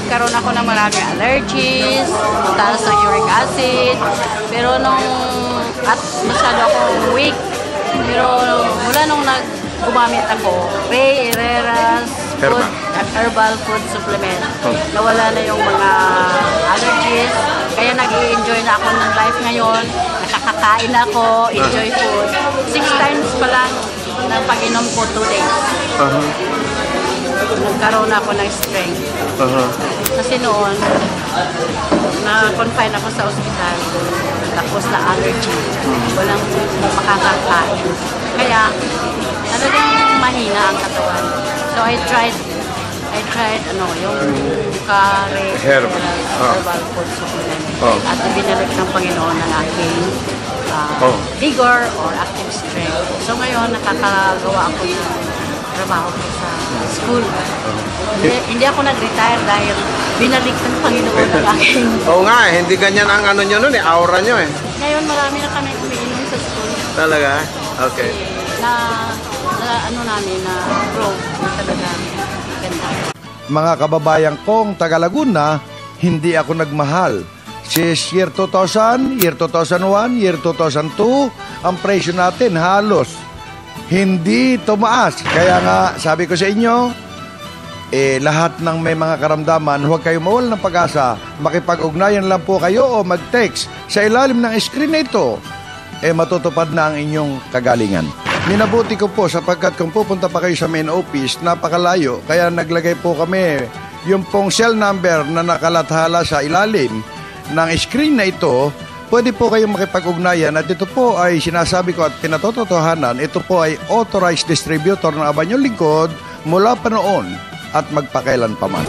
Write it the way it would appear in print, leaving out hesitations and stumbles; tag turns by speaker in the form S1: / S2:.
S1: nagkaroon ako ng maraming allergies, taas ng uric acid, pero at masyado akong weak. Pero mula nung gumamit ako, Ray Herrera's herbal food supplement, nawala na yung mga allergies, kaya nag-i-enjoy na ako ng life ngayon, nakakakain ako, enjoy food. 6 times pa lang ng pag-inom ko 2 days. Nagkaroon ako ng strength. Kasi noon, na-confine ako sa ospital, tapos na allergy, walang makakakain. Kaya, talagang mahina ang katawan. So I tried yung herbal food supplement. At binalik ng Panginoon ng aking vigor or active strength. So ngayon, nakakagawa ako ng trabaho ko sa school. Hindi ako nag-retire dahil binalik ng Panginoon ng aking...
S2: Oo nga, hindi ganyan ang ano nyo nun aura nyo
S1: Ngayon, marami na kami umiinom sa school.
S2: Talaga? Okay.
S1: Na growth na talaga ganda.
S3: Mga kababayan kong taga Laguna, hindi ako nagmahal. Since year 2000, year 2001, year 2002, ang presyo natin halos hindi tumaas. Kaya nga, sabi ko sa inyo, lahat ng may mga karamdaman, huwag kayong mawala ng pag-asa. Makipag-ugnayan lang po kayo o mag-text sa ilalim ng screen na ito. Matutupad na ang inyong kagalingan. Minabuti ko po sapagkat kung pupunta pa kayo sa main office, napakalayo. Kaya naglagay po kami yung pong cell number na nakalathala sa ilalim ng screen na ito. Pwede po kayong makipag-ugnayan at ito po ay sinasabi ko at pinatotohanan. Ito po ay authorized distributor ng Abanyong Lingkod mula pa noon at magpakailan pa man.